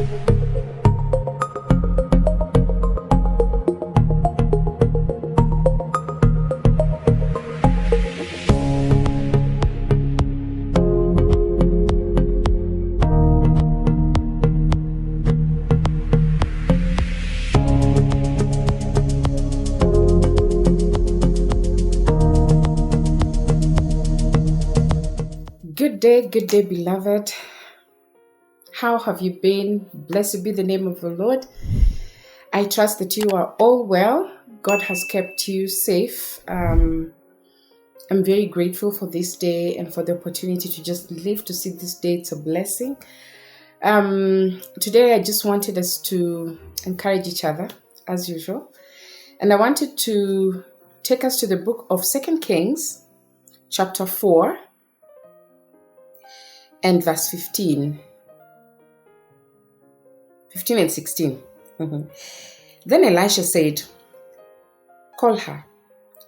Good day, beloved. How have you been? Blessed be the name of the Lord. I trust that you are all well. God has kept you safe. I'm very grateful for this day and for the opportunity to just live to see this day. It's a blessing. Today, I just wanted us to encourage each other, as usual. And I wanted to take us to the book of 2 Kings, chapter 4, and verse 15 and 16. Then Elisha said, "Call her."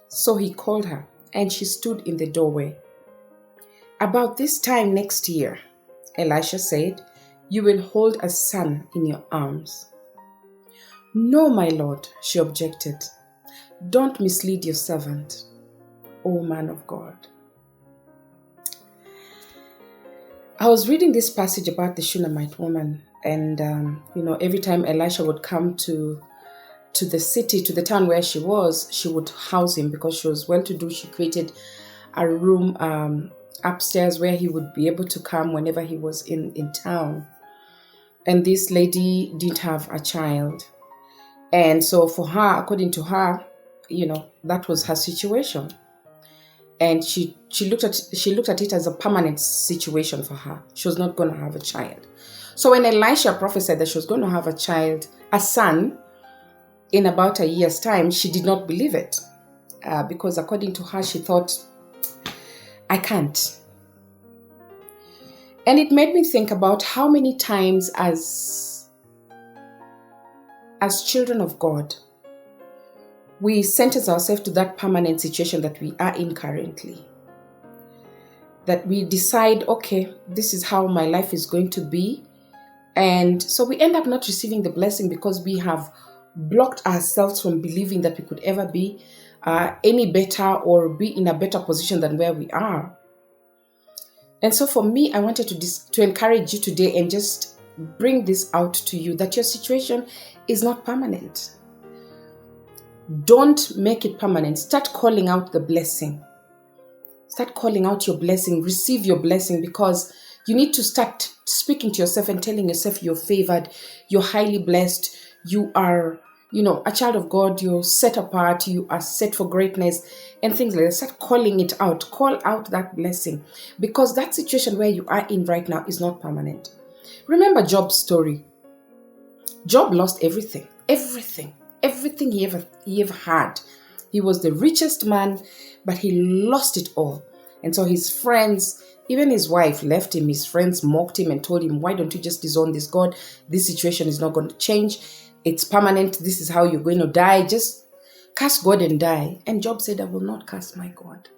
So he called her, and she stood in the doorway. "About this time next year," Elisha said, "you will hold a son in your arms." "No, my lord," she objected. "Don't mislead your servant, O man of God." I was reading this passage about the Shunamite woman, and every time Elisha would come to the city, to the town where she would house him because she was well-to-do. She created a room upstairs where he would be able to come whenever he was in town. And this lady didn't have a child, and so for her, according to her, that was her situation. And she looked at it as a permanent situation for her. She was not going to have a child. So when Elisha prophesied that she was going to have a son, in about a year's time, she did not believe it. Because according to her, she thought, I can't. And it made me think about how many times as children of God, we sentence ourselves to that permanent situation that we are in currently. That we decide, okay, this is how my life is going to be. And so we end up not receiving the blessing because we have blocked ourselves from believing that we could ever be any better or be in a better position than where we are. And so for me, I wanted to encourage you today and just bring this out to you, that your situation is not permanent. Don't make it permanent. Start calling out the blessing. Start calling out your blessing. Receive your blessing, because you need to start speaking to yourself and telling yourself you're favored, you're highly blessed, you are, a child of God, you're set apart, you are set for greatness and things like that. Start calling it out. Call out that blessing, because that situation where you are in right now is not permanent. Remember Job's story. Job lost everything he ever had. He was the richest man, but he lost it all. And so his friends, even his wife, left him. His friends mocked him and told him, why don't you just disown this God? This situation is not going to change. It's permanent. This is how you're going to die. Just curse God and die. And Job said, I will not curse my God.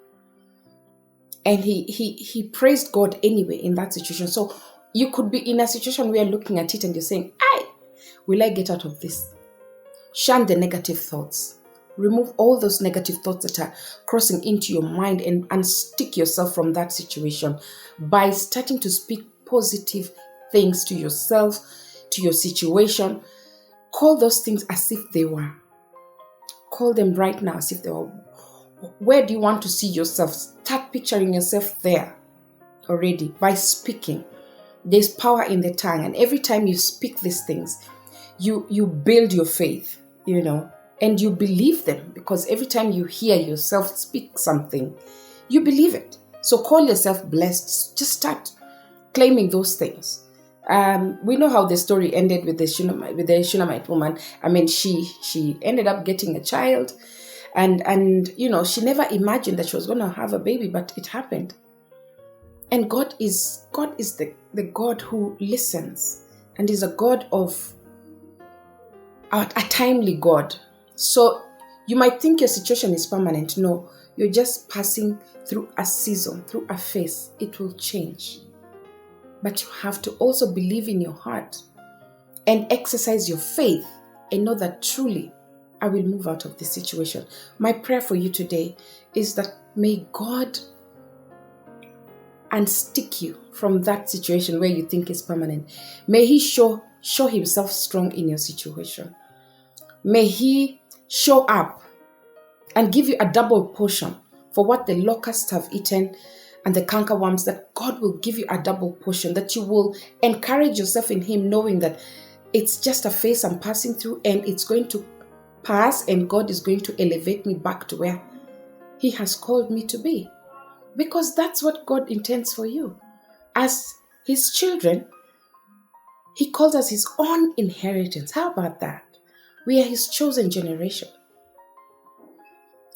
And he praised God anyway in that situation. So you could be in a situation where you're looking at it and you're saying, will I get out of this? Shun the negative thoughts. Remove all those negative thoughts that are crossing into your mind and unstick yourself from that situation by starting to speak positive things to yourself, to your situation. Call those things as if they were. Call them right now as if they were. Where do you want to see yourself? Start picturing yourself there already by speaking. There's power in the tongue, and every time you speak these things, you build your faith, and you believe them, because every time you hear yourself speak something, you believe it. So call yourself blessed. Just start claiming those things. We know how the story ended with the Shunamite woman. I mean, she ended up getting a child, and she never imagined that she was going to have a baby, but it happened. And God is the God who listens, and is a God of a timely God. So you might think your situation is permanent. No, you're just passing through a season, through a phase. It will change. But you have to also believe in your heart and exercise your faith and know that truly I will move out of this situation. My prayer for you today is that may God unstick you from that situation where you think is permanent. May He show Himself strong in your situation. May He show up and give you a double portion for what the locusts have eaten and the cankerworms, that God will give you a double portion, that you will encourage yourself in Him, knowing that it's just a phase I'm passing through and it's going to pass, and God is going to elevate me back to where He has called me to be. Because that's what God intends for you. As His children, He calls us His own inheritance. How about that? We are His chosen generation.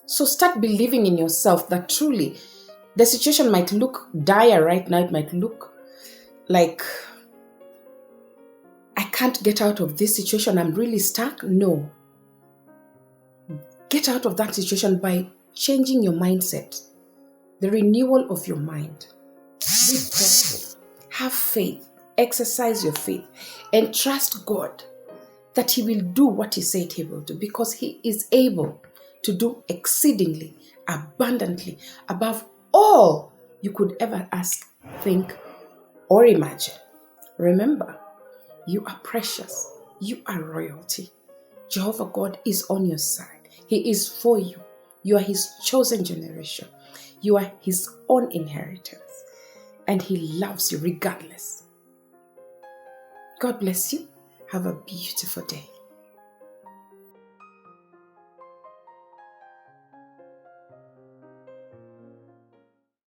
So start believing in yourself that truly the situation might look dire right now. It might look like I can't get out of this situation. I'm really stuck. No. Get out of that situation by changing your mindset. The renewal of your mind. Be prayerful. Have faith. Exercise your faith. And trust God that He will do what He said He will do, because He is able to do exceedingly, abundantly, above all you could ever ask, think, or imagine. Remember, you are precious. You are royalty. Jehovah God is on your side. He is for you. You are His chosen generation. You are His own inheritance. And He loves you regardless. God bless you. Have a beautiful day.